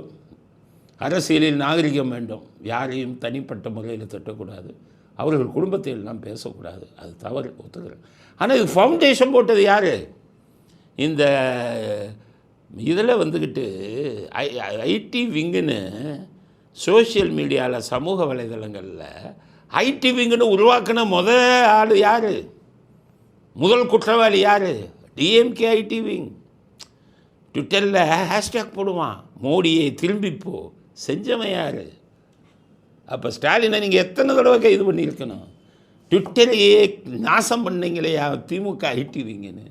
அரசியலில் நாகரிகம் வேண்டும். யாரையும் தனிப்பட்ட முறையில் திட்டக்கூடாது, அவர்கள் குடும்பத்தை எல்லாம் பேசக்கூடாது, அது தவறு, ஒத்துக்கிறேன். ஆனால் இது ஃபவுண்டேஷன் போட்டது யார்? இந்த இதில் வந்துக்கிட்டு ஐடி விங்குன்னு சோஷியல் மீடியாவில் சமூக வலைதளங்களில் ஐடி விங்குன்னு உருவாக்கின ஆள் யார்? முதல் குற்றவாளி யார்? DMK IT wing. ட்விட்டரில் ஹேஷ்டேக் போடுவான், மோடியை திரும்பிப்போ. செஞ்சவன் யார்? அப்போ ஸ்டாலினை நீங்கள் எத்தனை தடவை கைது பண்ணியிருக்கணும்? ட்விட்டரையே நாசம் பண்ணீங்களே திமுக ஐடி விங்குன்னு.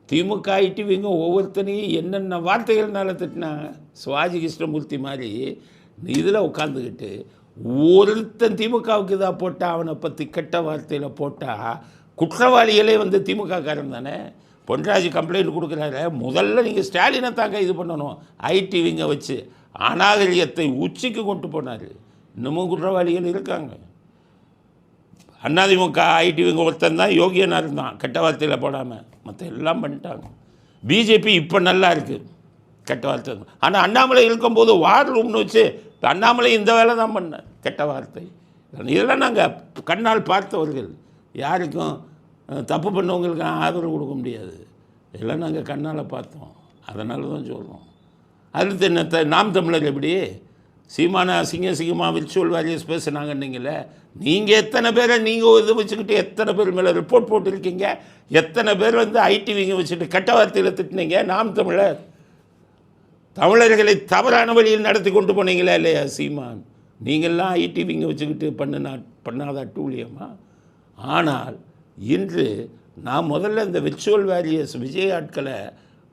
திமுக ஐடி விங்க ஒவ்வொருத்தனையும் என்னென்ன வார்த்தைகள்னால திட்டினாங்க. சிவாஜி கிருஷ்ணமூர்த்தி மாதிரி இதில் உட்காந்துக்கிட்டு ஒருத்தன் திமுகவுக்கு இதாக போட்டால், அவனை பற்றி கெட்ட வார்த்தையில் போட்டால், குற்றவாளிகளே வந்து திமுக காரன் தானே. பொன்ராஜ் கம்ப்ளைண்ட் கொடுக்குறாரு, முதல்ல நீங்கள் ஸ்டாலினை தாங்க இது பண்ணணும். ஐடி விங்கை வச்சு அநாகரிகத்தை உச்சிக்கு கொண்டு போனார். இன்னமும் குற்றவாளிகள் இருக்காங்க. அதிமுக ஐடி விங்க ஒருத்தன் தான் யோகியனாக இருந்தான், கெட்ட வார்த்தையில் போடாமல். மற்ற எல்லாம் பண்ணிட்டாங்க. பிஜேபி இப்போ நல்லா இருக்குது, கெட்ட வார்த்தை. ஆனால் அண்ணாமலை இருக்கும்போது வார் ரூம்னு வச்சு அண்ணாமலை இந்த வேலை தான் பண்ண, கெட்ட வார்த்தை. இதெல்லாம் நாங்கள் கண்ணால் பார்த்தவர்கள். யாருக்கும் தப்பு பண்ணவங்களுக்கு ஆதரவு கொடுக்க முடியாது. இதெல்லாம் நாங்கள் கண்ணால் பார்த்தோம், அதனால தான் சொல்கிறோம். அடுத்து என்ன, நாம் தமிழர் எப்படி சீமான அசிங்கமாக விர்ச்சுவல் வேரியர்ஸ் பேசுனாங்கன்னீங்களே, நீங்கள் எத்தனை பேரை நீங்கள் இது வச்சுக்கிட்டு எத்தனை பேர் மேலே ரிப்போர்ட் போட்டிருக்கீங்க? எத்தனை பேர் வந்து ஐடி விங்க வச்சுட்டு கெட்ட வார்த்தையில் திட்டினீங்க? நாம் தமிழர் தமிழர்களை தவறான வழியில் நடத்தி கொண்டு போனீங்களா இல்லையா சீமான்? நீங்கள்லாம் ஐடி விங்க வச்சுக்கிட்டு பண்ணாத அட்டூழியமா? ஆனால் இன்று நான் முதல்ல இந்த விர்ச்சுவல் வேரியர்ஸ் விஜய் ஆட்களை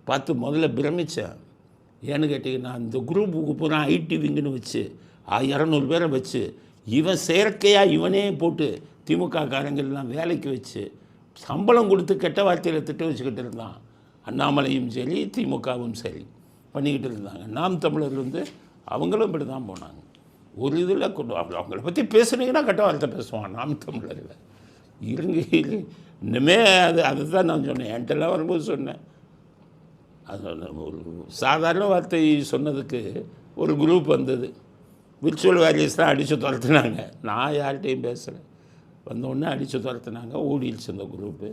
பார்த்து முதல்ல பிரமித்தேன். ஏன்னு கேட்டிங்கன்னா, இந்த குரூப்புக்கு பூரா ஐடி விங்குன்னு வச்சு 200 பேரை வச்சு இவன் செயற்கையாக இவனே போட்டு திமுக காரங்கள்லாம் வேலைக்கு வச்சு சம்பளம் கொடுத்து கெட்ட வார்த்தையில் திட்ட வச்சுக்கிட்டு இருந்தான். அண்ணாமலையும் சரி, திமுகவும் சரி பண்ணிக்கிட்டு இருந்தாங்க. நாம் தமிழர் வந்து அவங்களும் இப்படி தான் போனாங்க. ஒரு இதில் அவங்கள பற்றி பேசுனீங்கன்னா கெட்ட வார்த்தை பேசுவான் நாம் தமிழரில். இன்னுமே அதுதான் நான் சொன்னேன். என்கிட்டலாம் வரும்போது சொன்னேன், அது ஒரு சாதாரண வார்த்தை சொன்னதுக்கு ஒரு குரூப் வந்தது, விர்ச்சுவல் வேரியர்ஸ் தான் அடித்து துரத்துனாங்க. நான் யார்கிட்டையும் பேசலை, வந்தோடனே அடித்து துரத்துனாங்க, ஓடிடுச்சு அந்த குரூப்பு.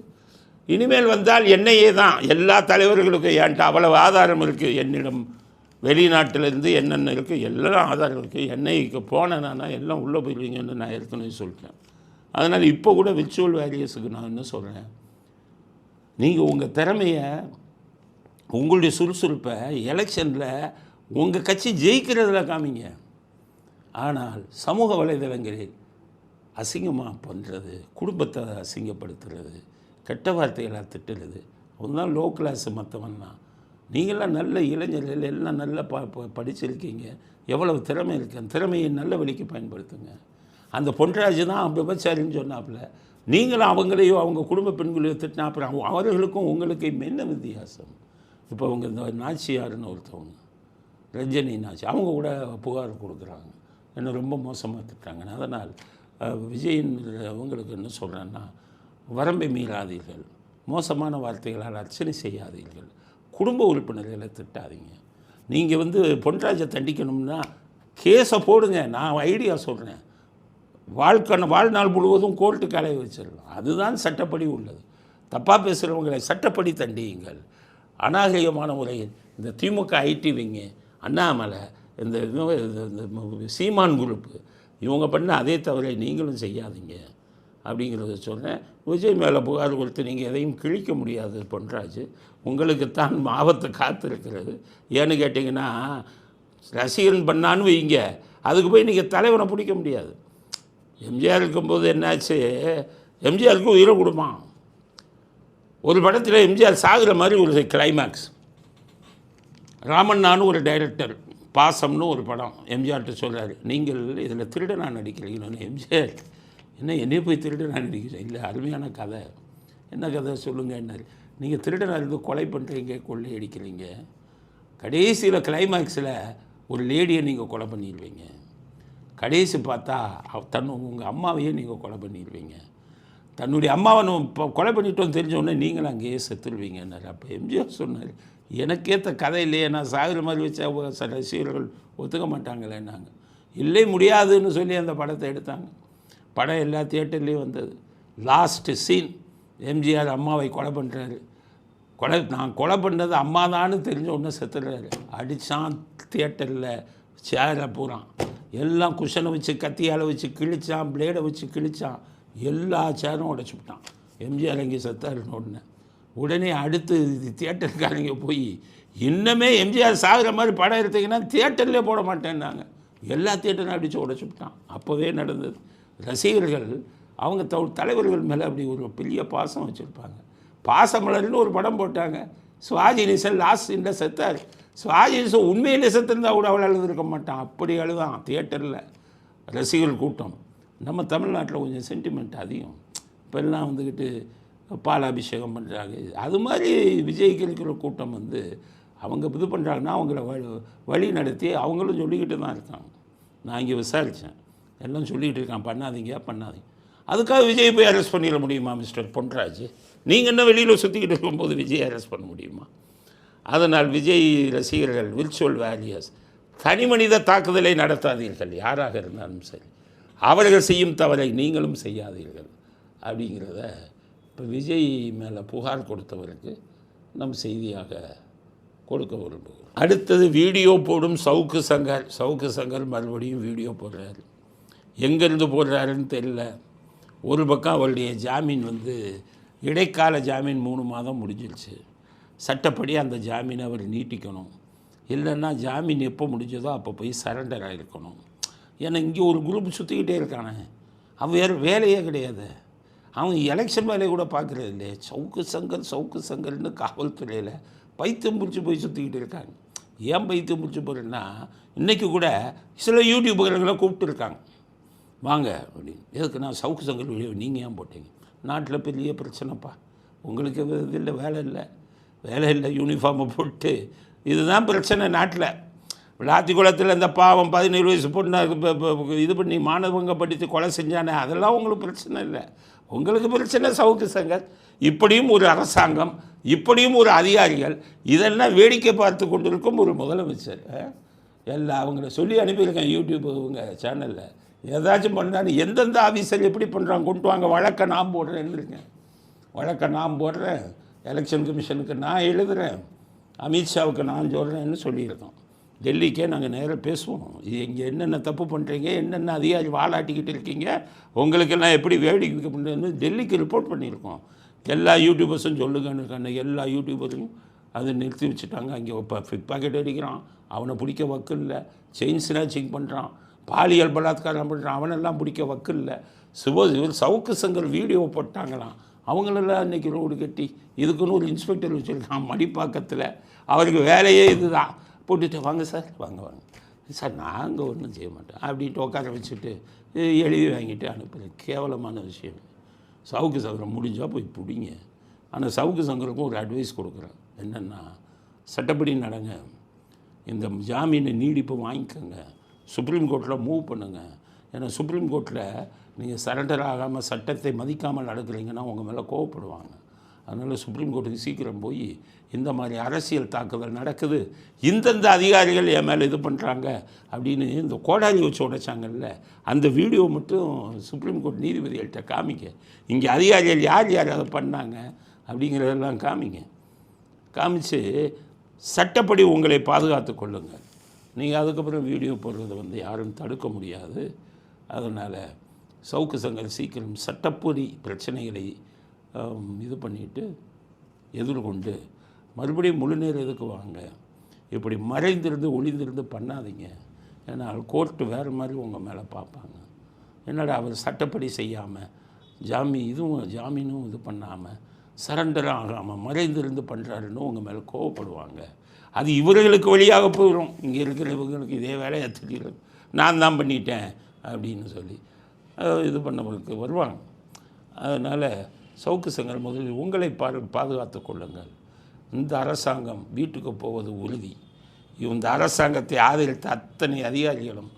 இனிமேல் வந்தால் என்னையே தான் எல்லா தலைவர்களுக்கும் என்கிட்ட அவ்வளவு ஆதாரம் இருக்குது. என்னிடம் வெளிநாட்டிலேருந்து என்னென்ன இருக்குது எல்லாம் ஆதாரம் இருக்குது. என்னைக்கு போனேன்னா எல்லாம் உள்ளே போயிடுவீங்கன்னு நான் ஏற்கனவே சொல்லிட்டேன். அதனால் இப்போ கூட விர்ச்சுவல் வேரியர்ஸுக்கு நான் என்ன சொல்கிறேன், நீங்கள் உங்கள் திறமையை, உங்களுடைய சுறுசுறுப்பை எலெக்ஷனில் உங்கள் கட்சி ஜெயிக்கிறதுல காமிங்க. ஆனால் சமூக வலைதளங்களில் அசிங்கமாக பண்ணுறது, குடும்பத்தை அசிங்கப்படுத்துறது, கெட்ட வார்த்தைகளாக திட்டுறது, அவன் தான் லோ கிளாஸு. மற்றவன் தான். நீங்களாம் நல்ல இளைஞர்கள், எல்லாம் நல்லா படிச்சிருக்கீங்க, எவ்வளவு திறமை இருக்கு, அந்த திறமையை நல்ல வழிக்கு பயன்படுத்துங்க. அந்த பொன்ராஜ் தான் விபச்சாரின்னு சொன்னாப்புல, நீங்களும் அவங்களையோ அவங்க குடும்ப பெண்களையோ திட்டினா அப்புறம் அவர்களுக்கும் உங்களுக்கும் என்ன வித்தியாசம்? இப்போ அவங்க இந்த நாச்சியாருன்னு ஒருத்தவங்க, ரஞ்சனி நாச்சி, அவங்க கூட புகார் கொடுக்குறாங்க, என்ன ரொம்ப மோசமாக திட்டாங்க. அதனால் விஜயின் அவங்களுக்கு என்ன சொல்கிறேன்னா, வரம்பை மீறாதீர்கள், மோசமான வார்த்தைகளால் அர்ச்சனை செய்யாதீர்கள், குடும்ப உறுப்பினர்களை திட்டாதீங்க. நீங்கள் வந்து பொன்ராஜை தண்டிக்கணும்னா கேஸை போடுங்க. நான் ஐடியா சொல்கிறேன், வாழ்நாள் முழுவதும் கோர்ட்டுக்கு அலைய வச்சிடலாம். அதுதான் சட்டப்படி உள்ளது. தப்பாக பேசுகிறவங்களை சட்டப்படி தண்டியுங்கள். அநாகரிகமான முறையில் இந்த திமுக ஐடி விங்கு, அண்ணாமலை, இந்த சீமான் குரூப்பு இவங்க பண்ண அதே தவிர நீங்களும் செய்யாதீங்க அப்படிங்கிறத சொன்னேன். விஜய் மேலே புகார் கொடுத்து நீங்கள் எதையும் கிழிக்க முடியாது பொன்ராஜ், உங்களுக்குத்தான் ஆபத்து காத்திருக்கிறது. ஏன்னு கேட்டிங்கன்னா, ரசிகன் பண்ணான்னு வைங்க, அதுக்கு போய் நீங்கள் தலைவனை பிடிக்க முடியாது. எம்ஜிஆர் இருக்கும்போது என்னாச்சு, எம்ஜிஆருக்கு உயிரை கொடுப்பான். ஒரு படத்தில் எம்ஜிஆர் சாகுற மாதிரி ஒரு கிளைமேக்ஸ். ராமண்ணான்னு ஒரு டைரக்டர், பாசம்னு ஒரு படம், எம்ஜிஆர்கிட்ட சொல்கிறாரு, நீங்கள் இதில் திருடனா நடிக்கிறீங்கன்னு. எம்ஜிஆர், என்ன என்னையே போய் திருடனா நடிக்கிறேன்? இல்லை, அருமையான கதை, என்ன கதை சொல்லுங்கன்னாரு. நீங்கள் திருடனாக இருந்து கொலை பண்ணுறீங்க, கொள்ளை அடிக்கிறீங்க. கடைசியில் கிளைமேக்ஸில் ஒரு லேடியை நீங்கள் கொலை பண்ணிடுவீங்க. கடைசி பார்த்தா உங்கள் அம்மாவையே நீங்கள் கொலை பண்ணிடுவீங்க. தன்னுடைய அம்மாவை இப்போ கொலை பண்ணிட்டோன்னு தெரிஞ்சோடனே நீங்களும் அங்கேயே செத்துருவீங்கன்னாரு. அப்போ எம்ஜிஆர் சொன்னார், எனக்கேற்ற கதை இல்லையே, நான் சாகிற மாதிரி வச்சா ரசிகர்கள் ஒத்துக்க மாட்டாங்களேன்னாங்க. இல்லை, முடியாதுன்னு சொல்லி அந்த படத்தை எடுத்தாங்க. படம் எல்லா தியேட்டர்லேயும் வந்தது. லாஸ்ட்டு சீன் எம்ஜிஆர் அம்மாவை கொலை பண்ணுறாரு. நான் கொலை பண்ணது அம்மா தான்னு தெரிஞ்ச உடனே செத்துடுறாரு. அடித்தான் தியேட்டரில், சேரை பூரான் எல்லாம் குஷனை வச்சு கத்தியால் வச்சு கிழிச்சான், பிளேடை வச்சு கிழிச்சான், எல்லா சேரும் உடைச்சி விட்டான். எம்ஜிஆர் அங்கே செத்தாருன்னு உடனே அடுத்து தியேட்டருக்காரங்க போய், இன்னமே எம்ஜிஆர் சாகிற மாதிரி படம் எடுத்தீங்கன்னா தியேட்டர்லேயே போட மாட்டேன்னாங்க. எல்லா தியேட்டரும் அடித்து உடைச்சி விட்டான். அப்போவே நடந்தது. ரசிகர்கள் அவங்க தலைவர்கள் மேலே அப்படி ஒரு பெரிய பாசம் வச்சுருப்பாங்க. பாசமலர்னு ஒரு படம் போட்டாங்க. சிவாஜி கணேசன் லாஸ்ட் சீனில் செத்தார். சிவாஜி கணேசன் உண்மையிலே செத்துருந்தா கூட அவள் அழுதுருக்க மாட்டான். அப்படி அழுதான் தியேட்டரில். ரசிகர்கள் கூட்டம் நம்ம தமிழ்நாட்டில் கொஞ்சம் சென்டிமெண்ட் அதிகம். இப்போல்லாம் வந்துக்கிட்டு பாலாபிஷேகம் பண்ணுறாங்க. அது மாதிரி விஜய்க்கு இருக்கிற கூட்டம் அவங்க இது பண்ணுறாங்கன்னா அவங்கள வழி நடத்தி அவங்களும் சொல்லிக்கிட்டு தான் இருக்காங்க. நான் இங்கே விசாரித்தேன், எல்லாம் சொல்லிகிட்டு இருக்கான், பண்ணாதீங்க. அதுக்காக விஜய் போய் அரெஸ்ட் பண்ணிட முடியுமா மிஸ்டர் பொன்ராஜ்? நீங்கள் என்ன வெளியில் சுற்றிக்கிட்டு இருக்கும்போது விஜய் அரெஸ்ட் பண்ண முடியுமா? அதனால் விஜய் ரசிகர்கள் விர்ச்சுவல் வேரியர்ஸ் தனி மனித தாக்குதலை நடத்தாதீர்கள். யாராக இருந்தாலும் சரி, அவர்கள் செய்யும் தவறை நீங்களும் செய்யாதீர்கள் அப்படிங்கிறத இப்போ விஜய் மேலே புகார் கொடுத்தவருக்கு நம் செய்தியாக கொடுக்க விரும்புகிறோம். அடுத்தது வீடியோ போடும் சவுக்கு சங்கர் மறுபடியும் வீடியோ போடுறாரு. எங்கேருந்து போடுறாருன்னு தெரியல. ஒரு பக்கம் அவருடைய ஜாமீன் இடைக்கால ஜாமீன் 3 மாதம் முடிஞ்சிருச்சு. சட்டப்படி அந்த ஜாமீனை அவர் நீட்டிக்கணும். இல்லைன்னா ஜாமீன் எப்போ முடிஞ்சதோ அப்போ போய் சரண்டர் ஆகிருக்கணும். ஏன்னா இங்கே ஒரு குரூப் சுற்றிக்கிட்டே இருக்கானே, அவன் வேறு வேலையே கிடையாது. அவன் எலெக்ஷன் வேலையை கூட பார்க்குறது இல்லையே. சவுக்கு சங்கர்னு காவல்துறையில் பைத்தியம் பிடிச்சி போய் சுற்றிக்கிட்டு இருக்காங்க. ஏன் பைத்தியம் பிடிச்சி போகிறேன்னா, இன்றைக்கி கூட சில யூடியூபர்களை கூப்பிட்டுருக்காங்க, வாங்க அப்படின்னு. எதுக்கு? நான் சவுக்கு சங்கர் வீடியோ நீங்கள் ஏன் போட்டீங்க? நாட்டில் பெரிய பிரச்சனைப்பா, உங்களுக்கு இதில் வேலை இல்லை, யூனிஃபார்மை போட்டு இதுதான் பிரச்சனை நாட்டில். விளாத்திக்குளத்தில் இந்த பாவம் 17 வயசு பொண்ணு இது பண்ணி மாணவங்கப்படுத்தி கொலை செஞ்சானே, அதெல்லாம் உங்களுக்கு பிரச்சனை இல்லை. உங்களுக்கு பிரச்சனை சவுக்கு சங்கர். இப்படியும் ஒரு அரசாங்கம், இப்படியும் ஒரு அதிகாரிகள், இதெல்லாம் வேடிக்கை பார்த்து கொண்டிருக்கும் ஒரு முதலமைச்சர். எல்லாம் அவங்கள சொல்லி அனுப்பியிருக்கேன் யூடியூப் உங்கள் சேனலில். ஏதாச்சும் பண்ணாலும் எந்தெந்த ஆஃபீஸர் எப்படி பண்ணுறாங்க கொண்டு வாங்க, வழக்கை நான் போடுறேன்னு இருக்கேன். வழக்கை நான் போடுறேன், எலெக்ஷன் கமிஷனுக்கு நான் எழுதுகிறேன், அமித்ஷாவுக்கு நான் சொல்கிறேன்னு சொல்லியிருக்கோம். டெல்லிக்கே நாங்கள் நேராக பேசுவோம். இது இங்கே என்னென்ன தப்பு பண்ணுறீங்க, என்னென்ன அதிகாரி வாலாட்டிக்கிட்டு இருக்கீங்க, உங்களுக்கெல்லாம் எப்படி வேடிக்கை பண்ணுறதுன்னு டெல்லிக்கு ரிப்போர்ட் பண்ணியிருக்கோம். எல்லா யூடியூபர்ஸும் சொல்லுங்கன்னு இருக்காங்க. எல்லா யூடியூபரையும் அதை நிறுத்தி வச்சுட்டாங்க. அங்கே இப்போ பிக் பாக்கெட் அடிக்கிறான், அவனை பிடிக்க வக்கு இல்லை. செயின் ஸ்நாச்சிங் பண்ணுறான், பாலியல் பலாத்காரம் பண்ணுறான், அவனெல்லாம் பிடிக்க வக்கு இல்லை. சவுக்கு சங்கர் வீடியோ போட்டாங்களாம், அவங்களெல்லாம் இன்றைக்கி ரோடு கட்டி இதுக்குன்னு ஒரு இன்ஸ்பெக்டர் வச்சுருக்கான் மடிப்பாக்கத்தில். அவருக்கு வேலையே இதுதான். போட்டுட்டு வாங்க சார், வாங்க சார், நாங்கள் ஒன்றும் செய்ய மாட்டோம் அப்படின்ட்டு உட்கார வச்சுட்டு எழுதி வாங்கிட்டு அனுப்புகிறேன். கேவலமான விஷயம். சவுக்கு சங்கரம் முடிஞ்சால் போய் பிடிங்க. ஆனால் சவுக்கு சங்கருக்கும் ஒரு அட்வைஸ் கொடுக்குறேன், என்னென்னா சட்டப்படி நடங்க, இந்த ஜாமீனை நீடிப்பு வாங்கிக்கோங்க, சுப்ரீம் கோர்ட்டில் மூவ் பண்ணுங்கள். ஏன்னா சுப்ரீம் கோர்ட்டில் நீங்கள் சரண்டர் ஆகாமல் சட்டத்தை மதிக்காமல் நடக்கிறீங்கன்னா உங்கள் மேலே கோவப்படுவாங்க. அதனால் சுப்ரீம் கோர்ட்டுக்கு சீக்கிரம் போய் இந்த மாதிரி அரசியல் தாக்குதல் நடக்குது, இந்தந்த அதிகாரிகள் என் மேலே இது பண்ணுறாங்க அப்படின்னு இந்த கோடாரி வச்சு உடைச்சாங்கல்ல, அந்த வீடியோ மட்டும் சுப்ரீம் கோர்ட் நீதிபதிகள்கிட்ட காமிங்க. இங்கே அதிகாரிகள் யார் அதை பண்ணாங்க அப்படிங்கிறதெல்லாம் காமிச்சு சட்டப்படி உங்களை பாதுகாத்து கொள்ளுங்கள். நீங்கள் அதுக்கப்புறம் வீடியோ போடுறதை யாரும் தடுக்க முடியாது. அதனால் சவுக்கு சங்கர் சீக்கிரம் சட்டப்படி பிரச்சனைகளை இது பண்ணிவிட்டு எதிர்கொண்டு மறுபடியும் முழு நேரம் இதுக்கு வாங்க. இப்படி மறைந்திருந்து ஒளிந்திருந்து பண்ணாதீங்க. ஏன்னா கோர்ட்டு வேறு மாதிரி உங்கள் மேலே பார்ப்பாங்க. என்னடா அவர் சட்டப்படி செய்யாமல் ஜாமீனும் இது பண்ணாமல் சரண்டர் ஆகாமல் மறைந்திருந்து பண்ணுறாருன்னு உங்கள் மேலே கோவப்படுவாங்க. அது இவர்களுக்கு வழியாக போயிடும். இங்கே இருக்கிற இவங்களுக்கு இதே வேலையை தெரியும், நான் தான் பண்ணிட்டேன் அப்படின்னு சொல்லி இது பண்ணவங்களுக்கு வருவாங்க. அதனால் சவுக்கு சங்கர் முதலில் உங்களை பாதுகாத்து கொள்ளுங்கள். இந்த அரசாங்கம் வீட்டுக்கு போவது உறுதி. இந்த அரசாங்கத்தை ஆதரித்த அத்தனை அதிகாரிகளும்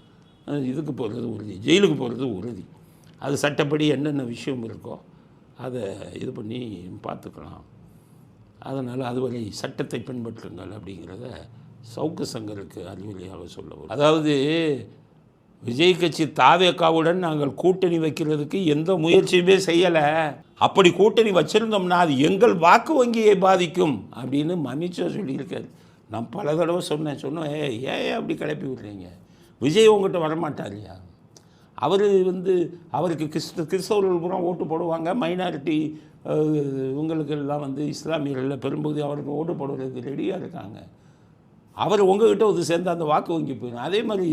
இதுக்கு போகிறது உறுதி, ஜெயிலுக்கு போகிறது உறுதி. அது சட்டப்படி என்னென்ன விஷயம் இருக்கோ அதை இது பண்ணி பார்த்துக்கலாம். அதனால் அதுவரை சட்டத்தை பின்பற்றுங்கள் அப்படிங்கிறத சவுக்கு சங்கருக்கு அறிவுரையாக சொல்ல. அதாவது விஜய் கட்சி தாவேகாவுடன் நாங்கள் கூட்டணி வைக்கிறதுக்கு எந்த முயற்சியுமே செய்யலை. அப்படி கூட்டணி வச்சுருந்தோம்னா அது எங்கள் வாக்கு வங்கியை பாதிக்கும் அப்படின்னு அமித்ஷா சொல்லியிருக்காரு. நான் பல தடவை சொன்னேன் ஏன் அப்படி கிளப்பி விடுறீங்க? விஜய் உங்கள்கிட்ட வரமாட்டாரியா? அவர் அவருக்கு கிறிஸ்தவர்கள் பூரா ஓட்டு போடுவாங்க. மைனாரிட்டி இவங்களுக்கெல்லாம் இஸ்லாமியர்களில் பெரும்பகுதி அவருக்கு ஓட்டு போடுறதுக்கு ரெடியாக இருக்காங்க. அவர் உங்கள்கிட்ட சேர்ந்து அந்த வாக்கு வங்கி போயிடும். அதே மாதிரி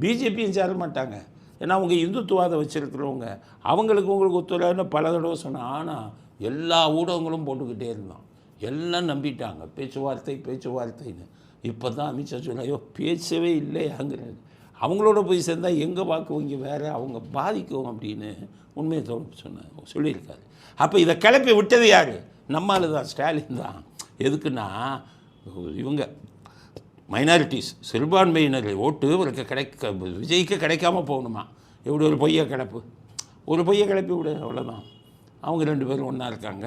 பிஜேபியும் சேர மாட்டாங்க. ஏன்னா அவங்க இந்துத்துவாதம் வச்சுருக்கிறவங்க, அவங்களுக்கு உங்களுக்கு ஒத்துழைன்னு பல தடவை சொன்னான். ஆனால் எல்லா ஊடகங்களும் போட்டுக்கிட்டே இருந்தான். எல்லாம் நம்பிட்டாங்க பேச்சுவார்த்தைன்னு. இப்போ தான் அமித்ஷா சொன்ன ஐயோ பேச்சவே இல்லையாங்கிறது. அவங்களோட போய் சேர்ந்தால் எங்கள் வாக்கு வங்கி வேறு, அவங்க பாதிக்கும் அப்படின்னு உண்மையை சொல்லியிருக்காரு. அப்போ இதை கிளப்பி விட்டது யார்? நம்மால் தான், ஸ்டாலின் தான். எதுக்குன்னா இவங்க மைனாரிட்டிஸ் சிறுபான்மையினர் ஓட்டு இவருக்கு விஜய்க்கு கிடைக்காம போகணுமா? எப்படி ஒரு பொய்யை கிளப்பி விடு, அவ்வளோதான். அவங்க 2 பேரும் ஒன்றா இருக்காங்க,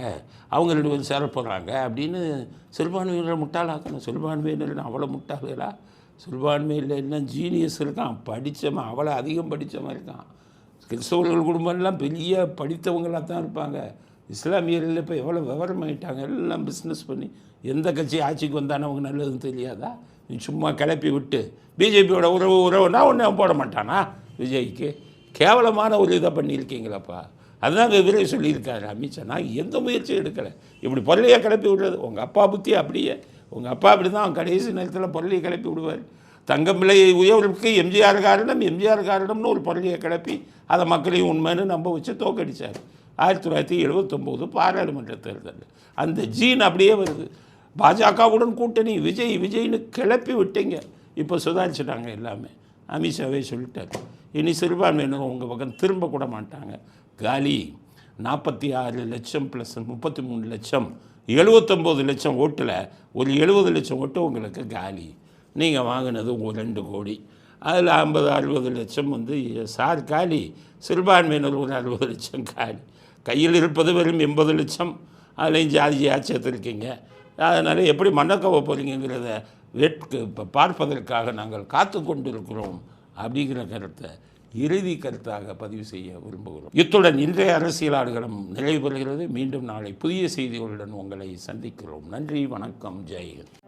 அவங்க 2 பேரும் சேர போகிறாங்க அப்படின்னு சிறுபான்மையினரை முட்டாளாக்கணும். சிறுபான்மையினர் அவ்வளோ முட்டாள்களா? சிறுபான்மையில் என்ன ஜீனியஸ் இருக்கான், படித்தவன், அவ்வளோ அதிகம் படித்தவன் இருக்கான். கிறிஸ்தவர்கள் குடும்பம்லாம் பெரிய படித்தவங்களாக தான் இருப்பாங்க. இஸ்லாமியர்கள் இப்போ எவ்வளோ விவரமாயிட்டாங்க, எல்லாம் பிஸ்னஸ் பண்ணி எந்த கட்சி ஆட்சிக்கு வந்தானே அவங்க நல்லதுன்னு தெரியாதா? நீ சும்மா கிளப்பி விட்டு பிஜேபியோட உறவுனா ஒன்று போட மாட்டானா? விஜய்க்கு கேவலமான ஒரு இதை பண்ணியிருக்கீங்களப்பா. அதுதான் விவரை சொல்லியிருக்காரு அமித்ஷா. நான் எந்த முயற்சியும் எடுக்கலை. இப்படி பொருளையாக கிளப்பி விடுறது உங்கள் அப்பா புத்தி. அப்படியே உங்கள் அப்பா அப்படி தான் கடைசி நேரத்தில் பொருளையை கிளப்பி விடுவார். தங்கம் விலை உயர்வுக்கு எம்ஜிஆர் காரணம்னு ஒரு பொருளையை கிளப்பி அதை மக்களையும் உண்மைன்னு நம்ப வச்சு தோக்கடித்தார் 1979 பாராளுமன்ற தேர்தலில். அந்த ஜீன் அப்படியே வருது. பாஜகவுடன் கூட்டணி விஜய்னு கிளப்பி விட்டீங்க. இப்போ சுதாரிச்சுட்டாங்க எல்லாமே. அமித்ஷாவே சொல்லிட்டார். இனி சிறுபான்மையினர் உங்கள் பக்கம் திரும்ப கூட மாட்டாங்க. காலி 46 லட்சம் ப்ளஸ் 33 லட்சம் 79 லட்சம் ஓட்டில் ஒரு 70 லட்சம் ஓட்டு உங்களுக்கு காலி. நீங்கள் வாங்கினது 2 கோடி. அதில் 50-60 லட்சம் சார் காலி. சிறுபான்மையினர் ஒரு 60 லட்சம் காலி. கையில் இருப்பது வெறும் 80 லட்சம். அதுலேயும் ஜாதியாக சேர்த்துருக்கீங்க. அதனால் எப்படி மண்ணக்கவ போகிறீங்கிறத பார்ப்பதற்காக நாங்கள் காத்து கொண்டிருக்கிறோம் அப்படிங்கிற கருத்தை இறுதி கருத்தாக பதிவு செய்ய விரும்புகிறோம். இத்துடன் இன்றைய அரசியல் ஆடுகளம் நிறைவு பெறுகிறது. மீண்டும் நாளை புதிய செய்திகளுடன் உங்களை சந்திக்கிறோம். நன்றி, வணக்கம், ஜெய் ஹிந்த்.